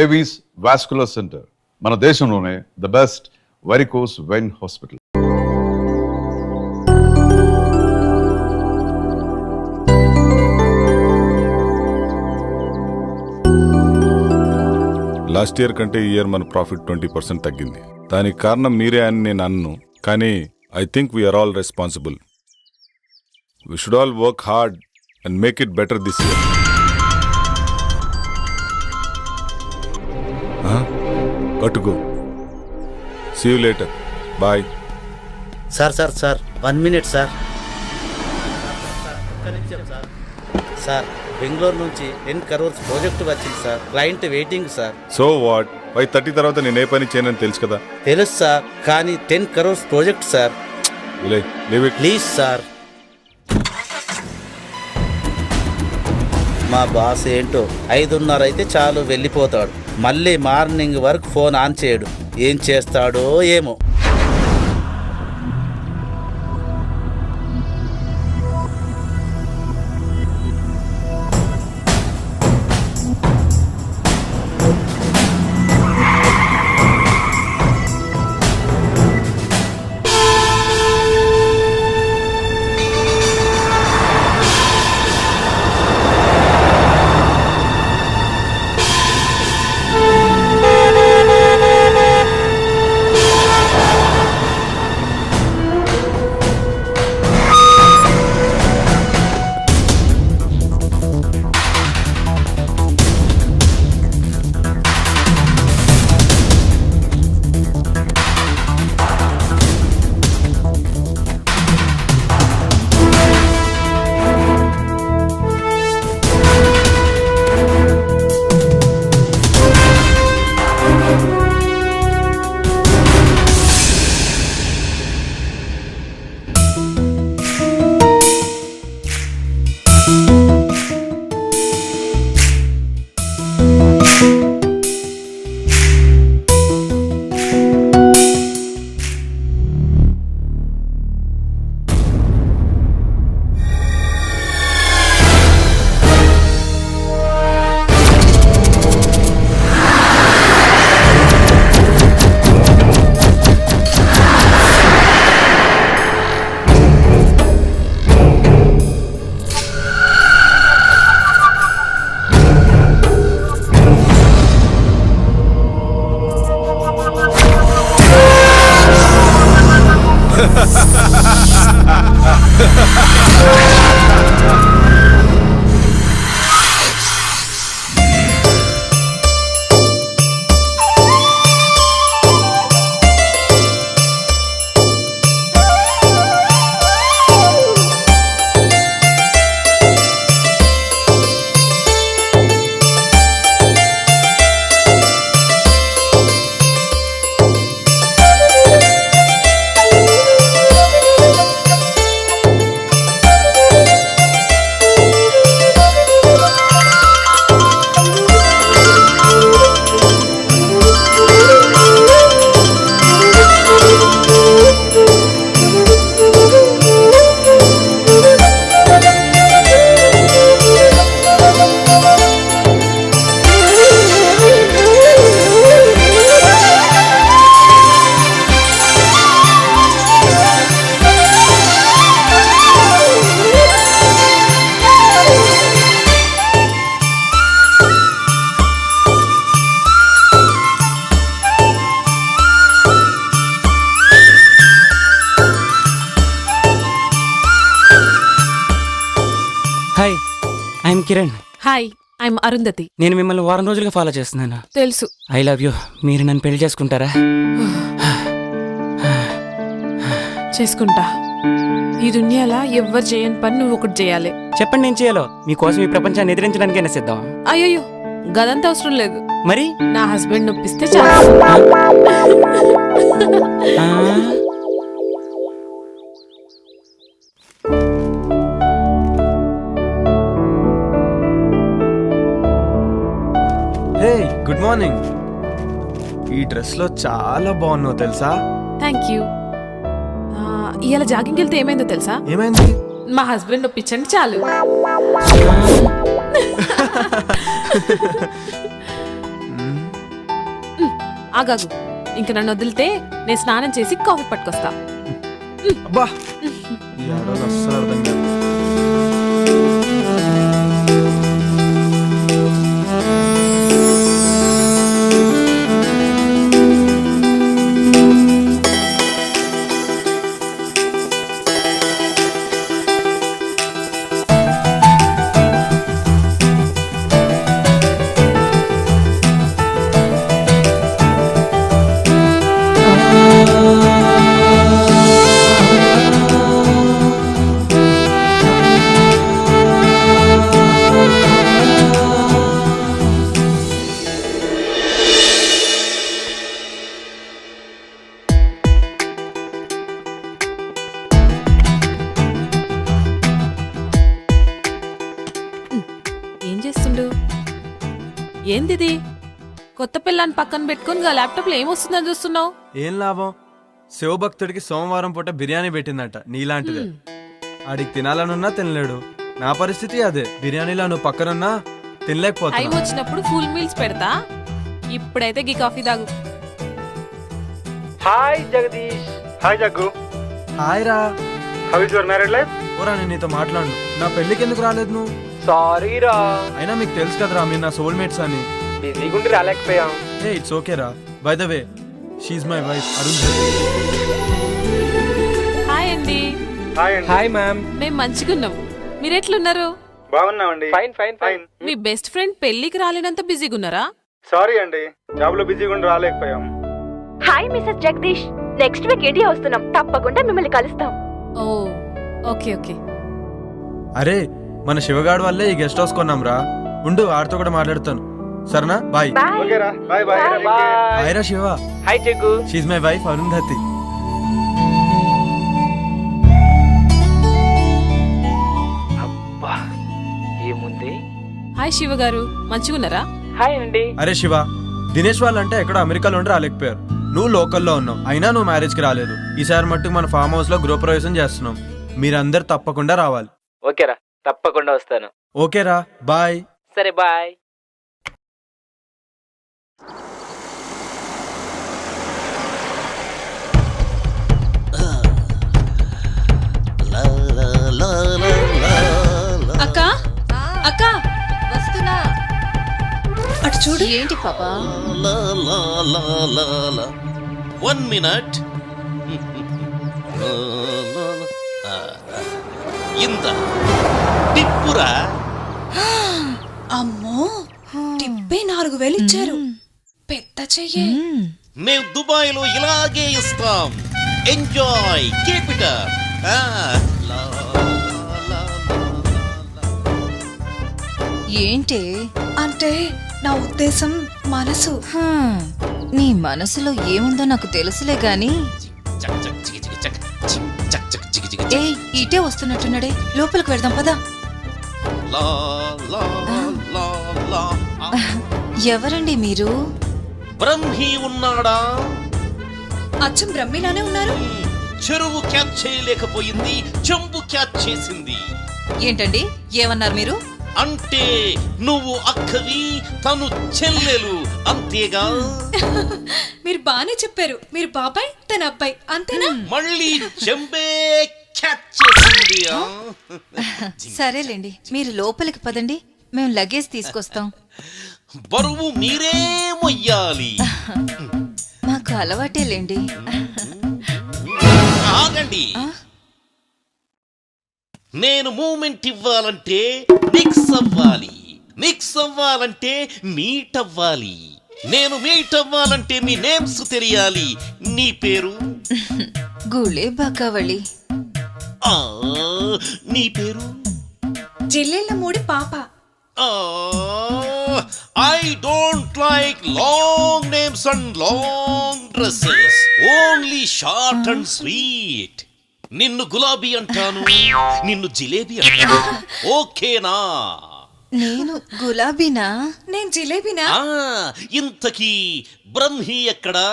Avis vascular centre మన దేశంలోనే the best varicose vein hospital. Last year కంటే ఈ ఇయర్ మన ప్రాఫిట్ 20% తగ్గింది. దానికి కారణం మీరే అని నేను అన్ను, కానీ I think we are all responsible. We should all work hard and make it better this year. కట్టుకో. See you later. Bye. Sir 1 minute sir. Sir Bengaluru నుంచి 10 crores ప్రాజెక్ట్ వచ్చింది sir. Client waiting sir. So what? 5:30 తర్వాత నేను ఏ పని చేయనని తెలుసు కదా. తెలుసు సార్, కానీ 10 crores project sir. Leave it please sir. మా బాస్ ఏంటో 5:30 అయితే చాలు వెళ్ళిపోతాడు. మళ్ళీ మార్నింగ్ వరకు ఫోన్ ఆన్ చేయడు. ఏం చేస్తాడో ఏమో. Hi, I'm Kiran. Hi, I'm Arundhati. నేను మిమ్మల్ని వారం రోజులుగా ఫాలో చేస్తున్నాను. తెలుసు. I love you. మీరు నన్ను పెళ్లి చేసుకుంటారా? చేసుకుంటా. ఈ దునియాలో ఎవ్వరు చేయని పని నువ్వు ఒకటి చేయాలి. చెప్పండి, నేను చేయాలో. మీకోసం ఈ ప్రపంచాన్ని ఎదిరించడానికైనా సిద్ధం. అయ్యో, గదంతా అవసరం లేదు. మరి నా హస్బెండ్ నొప్పిస్తే చాలు. హే, గుడ్ మార్నింగ్. ఈ డ్రెస్ లో చాలా బాగున్నావు తెలుసా? Thank you. ఇవాళ జాగింగ్కి వెళ్తే ఏమైందో తెలుసా? ఏమైంది? మా హస్బెండ్ నొప్పించండి చాలు. ఆగాగు. ఇంక నన్ను వదిలితే నేను స్నానం చేసి కాఫీ పట్టుకొస్తా. అబ్బా ఈ ఆడవాళ్ళు అస్సలు అర్థం కాదు. ఏం చేస్తుండు? ఏందిది? కొత్త పిల్లని పక్కన పెట్టుకుని ల్యాప్టాప్ లో ఏమొస్తుందని చూస్తున్నావు? ఏం లాభం? శివభక్తుడికి సోమవారం పూట బిర్యానీ పెట్టిందట నీలాంటిదే. ఆడికి తినాలనున్నా తినలేడు. నా పరిస్థితి అదే. బిర్యానీలో నువ్వు పక్కనున్నా టైం తినలేకపోతున్నా. వచ్చినప్పుడు ఫుల్ మీల్స్ పెడతా. ఇప్పుడైతే గీ కాఫీ తాగు. Hi Jagadish. Hi Jaggu. Hi రా. How is your married life? ఓరా నేను నీతో మాట్లాడు. నా పెళ్ళికి ఎందుకు రాలేదు నువ్వు? సారీ రా, అయినా మీకు తెలుసు కదరా మీరు నా సోల్మేట్స్ అని. బిజీగా ఉండి రాలేకపోయాం. ఏ ఇట్స్ ఓకే రా. By the way she's my wife Arun. Hi అండి. హాయ్ అండి. Hi ma'am. మేము మంచిగున్నాం. మీరెట్లున్నారు? బాగున్నామండి. Fine fine fine. మీ బెస్ట్ ఫ్రెండ్ పెళ్లికి రాలేనంత బిజీగా ఉన్నారా? సారీ అండి, జాబ్ లో బిజీగా ఉండి రాలేకపోయాం. Hi mister Jagadish, next week India వస్తున్నాం, తప్పకుండా మిమ్మల్ని కలుస్తాం. Oh okay okay. అరే మన శివగాడు వల్లే ఈ గెస్ట్ హౌస్ కొన్నాం రా. ఉండు ఆడితో కూడా మాట్లాడతాను. సరేనా? బాయ్. బాయ్. ఓకే రా, బాయ్ బాయ్. హాయ్ రా Shiva. Hi Jaggu. She's my wife Arundhati. అబ్బా ఏముంది. హాయ్ శివ గారు, మంచిగున్నారా? హాయ్ అండి. అరే శివ, దినేష్ వాళ్ళంటే ఎక్కడో అమెరికాలో ఉండి రాలేకపోయారు. నువ్వు లోకల్లో ఉన్నావు, అయినా నువ్వు మ్యారేజ్కి రాలేదు. ఈసారి మట్టుకు మన ఫామ్ హౌస్ లో గృహప్రవేశం చేస్తున్నాం. మీరందరు తప్పకుండా రావాలి. ఓకేరా, తప్పకుండా వస్తాను. ఓకేరా, బాయ్. సరే బాయ్. అక్క అక్క వస్తున్నా. అటు చూడు. ఏంటి పాపా? 1 minute. ఇంత టిప్పురా. అమ్మో, టిప్పే 4000 ఇచ్చారు. పెద్ద చెయ్యే. మేము దుబాయ్ లో ఇలాగే ఇస్తాం. Enjoy, keep it up. ఏంటి అంటే నా ఉద్దేశం మనసు. నీ మనసులో ఏముందో నాకు తెలుసులే గాని. ఏ ఇటే వస్తున్నట్టున్నాడే, లోపలికి వెళ్దాం పదా. ఎవరండి మీరు? బ్రహ్మి ఉన్నాడా? అచ్చం బ్రహ్మిలానే ఉన్నారు. చెరువు క్యాచ్ చేయలేకపోయింది, చెంబు క్యాచ్ చేసింది. ఏంటండి ఏమన్నారు మీరు? అంటే నువ్వు అక్కవి, తను చెల్లెలు, అంతేగా? మీరు బానే చెప్పారు. మీరు బాబాయ్, తన అబ్బాయి, అంతేనా? మళ్ళీ చెంబే క్యాచ్ చేసింది. సరేలేండి, మీరు లోపలికి పదండి, మేము లగేజ్ తీసుకొస్తాం. బరువు మీరే మొయ్యాలి. మాకు అలవాటేలేండి. ఆగండి. నేను మూమెంట్ ఇవ్వాలంటే మిక్స్ అవ్వాలి, మిక్స్ అవ్వాలంటే మీట్ అవ్వాలి. నేను మీట్ అవ్వాలంటే మీ నేమ్స్ తెలియాలి. నీ పేరు? గుళే బాకావళి. నీ పేరు? జిల్లెళ్ళ మూడి పాప. I don't like long names and long dresses. Only short and sweet. నిన్ను గులాబీ అంటాను, నిన్ను జిలేబీ అంటాను. ఓకేనా? నేను గులాబీనా? నేను జిలేబీనా? ఇంతకీ బ్రహ్మి ఎక్కడా?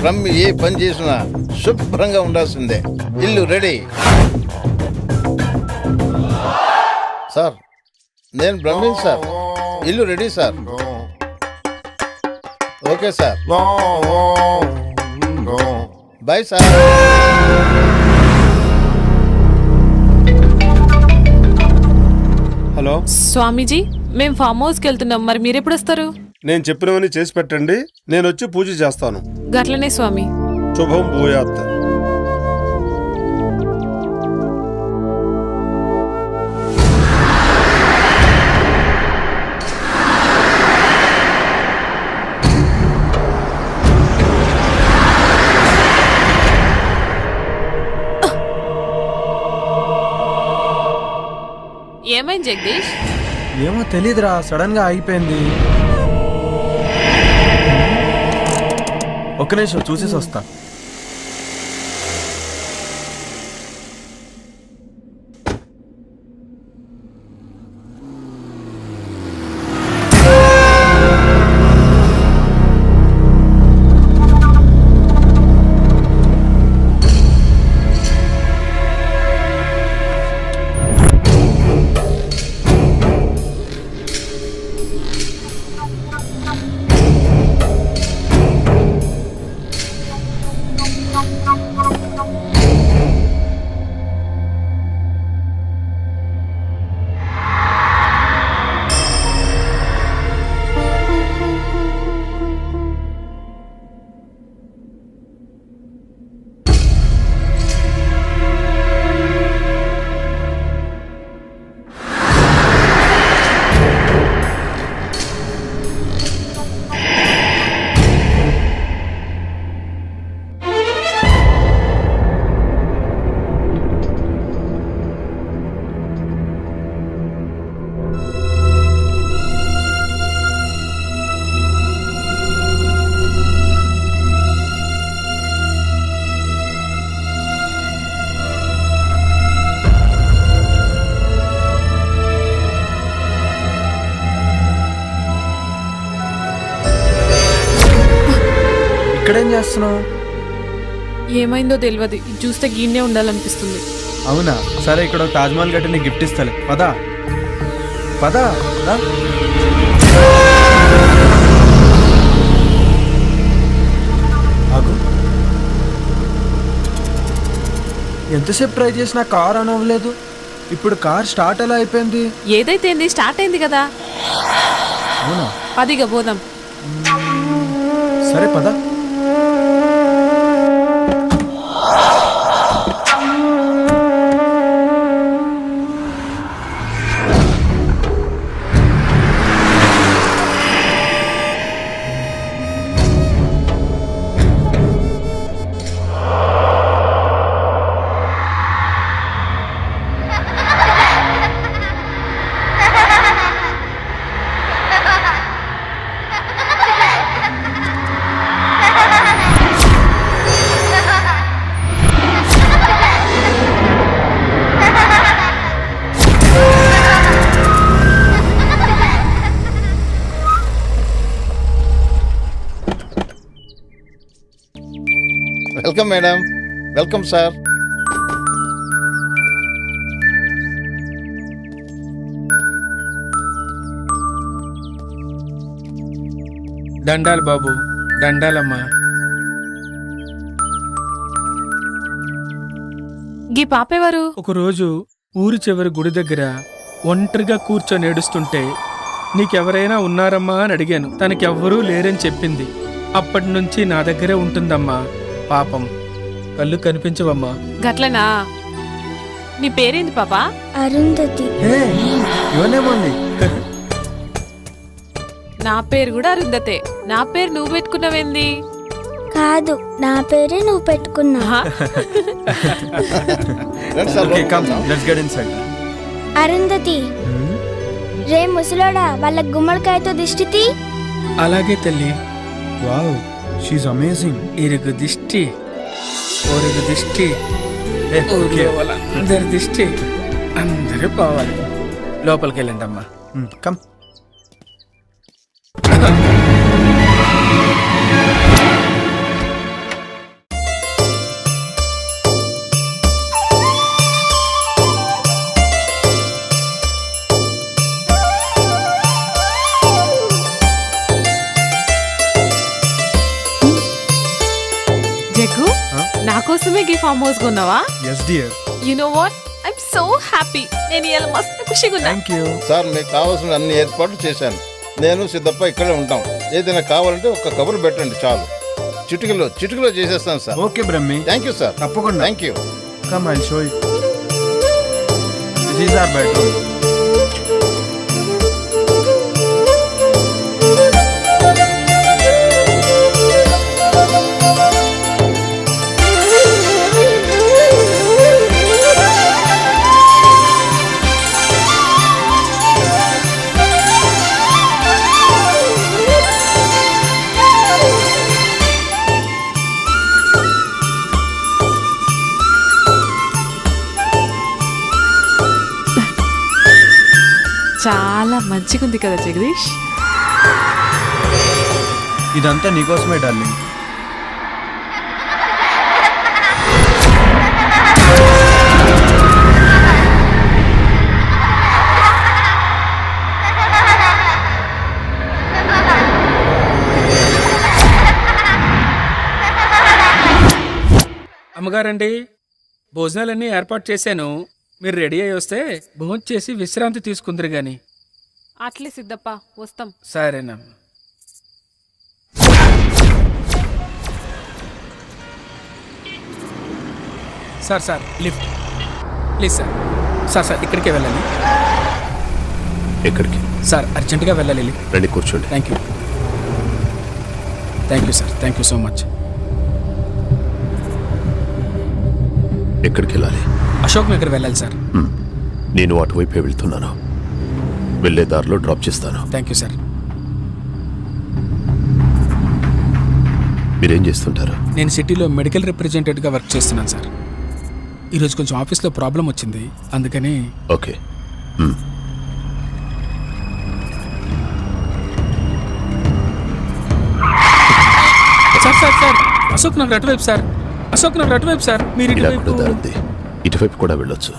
బ్రహ్మి ఏ పని చేసినా శుభ్రంగా ఉండాల్సిందే. ఇల్లు రెడీ. సార్ నేను బ్రహ్మిన్ సార్, ఇల్లు ready sir. Okay sir. Bye sir. Hello, Swamiji మేము ఫామ్ హౌస్కి వెళ్తున్నాం, మరి మీరెప్పుడు వస్తారు? నేను చెప్పినవన్నీ చేసి పెట్టండి, నేను వచ్చి పూజ చేస్తాను. గట్లనే స్వామి. శుభం భూయాత్. ఏమైంది జగదీష్? ఏమో తెలీదురా, సడన్ గా ఆగిపోయింది. ఒక్క నిమిషం చూసేసి వస్తా. ఇక్కడేం చేస్తున్నావు? ఏమైందో తెలియదు, ఇది చూస్తే గీన్నే ఉండాలనిపిస్తుంది. అవునా, సరే ఇక్కడ తాజ్మహల్ గట్టి నీకు గిఫ్ట్ ఇస్తాలే. పదా పదా రా. ఆగు. ఎంతసేపు ట్రై చేసినా కార్ ఆన్ అవ్వలేదు. ఇప్పుడు కార్ స్టార్ట్ ఎలా అయిపోయింది? ఏదైతే ఏంది, స్టార్ట్ అయింది కదా. అవునా, పదిగా పోదాం. సరే పదా. Welcome madam. Welcome sir. దండాలు బాబు, దండాలమ్మా. గీ పాపేవారు? ఒకరోజు ఊరి చివరి గుడి దగ్గర ఒంటరిగా కూర్చొని ఏడుస్తుంటే నీకెవరైనా ఉన్నారమ్మా అని అడిగాను. తనకెవ్వరూ లేరని చెప్పింది. అప్పటి నుంచి నా దగ్గరే ఉంటుందమ్మా. పాపం, కళ్ళు కనిపించవమ్మా. గట్లనా? నీ పేరేంది పాపా? అరుంధతి. ఇవన్నేమోంది. నా పేరు కూడా అరుంధతే. నా పేరు నువ్వు పెట్టుకున్నావేంది? కాదు, నా పేరే నువ్వు పెట్టుకున్నా. Okay, come, let's get inside. Arundhati, రే ముసలోడా, వాళ్ళ గుమ్మడికాయతో దిష్టి తీ. అలాగే తల్లి. Wow, she's amazing. ఇరుగు దిష్టి, ఒరుగు దిష్టి, Okay. ఊర్లో వాళ్ళందరి దిష్టి అందరూ పోవాలి. లోపలికి వెళ్ళండి అమ్మా. కమ్. కోసమే గీ ఫామ్ హౌస్ కొన్నావా? Yes dear. You know what, I'm so happy. నేను ఇలా మస్తు ఖుషిగా ఉన్నా. Thank you. సార్ మీకు కావాల్సిన అన్ని ఏర్పాట్లు చేశాను. నేను సిద్ధప్ప ఇక్కడే ఉంటాం. ఏదైనా కావాలంటే ఒక్క కబురు పెట్టండి చాలు. చిటికలో చేసేస్తాను sir. Okay Brahmi. Thank you sir. తప్పకుండా. Thank you. Come I'll show you. This is our bedroom. చాలా మంచిగా ఉంది కదా జగదీష్. ఇదంతా నీకోసమే డార్లింగ్. అమ్మగారండి, భోజనాలన్నీ ఏర్పాటు చేశాను. మీరు రెడీ అయ్యి వస్తే భోజనం చేసి విశ్రాంతి తీసుకుందరు గాని. అట్లే సిద్ధప్ప, వస్తాం. సరేనమ్మా. Sir lift please sir. Sir ఇక్కడికే వెళ్ళాలి. ఎక్కడికి సార్ అర్జెంటుగా వెళ్ళాలి. రండి, కూర్చోండి. Thank you sir. Thank you so much. ఎక్కడికి వెళ్ళాలి? అశోక్ నగర్ వెళ్ళాలి సార్. నేను అటువైపే వెళ్తున్నాను. వెళ్ళే దారిలో డ్రాప్ చేస్తాను. Thank you sir. మీరేం చేస్తుంటారు? నేను సిటీలో మెడికల్ రిప్రజెంటేటివ్గా వర్క్ చేస్తున్నాను సార్. ఈరోజు కొంచెం ఆఫీస్లో ప్రాబ్లం వచ్చింది, అందుకని. ఓకే. సార్ అశోక్ నగర్ అటువైపు సార్. అశోక్ నగర్ అటువైపు సార్. మీరు ఇటువైపు కూడా వెళ్ళొచ్చు.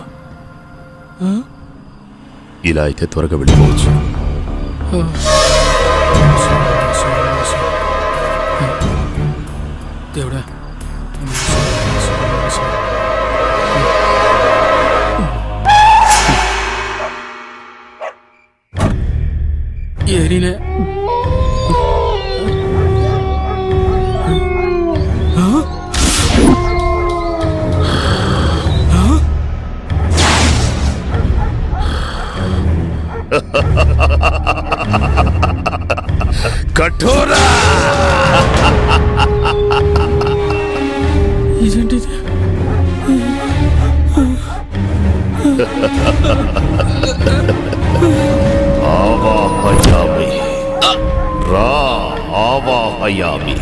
ఇలా అయితే త్వరగా వెళ్ళిపోవచ్చు. దేవుడా. ఏరినే కఠోరా. ఇదేంటి? ఆవాహయామి రా, ఆవాహయామి.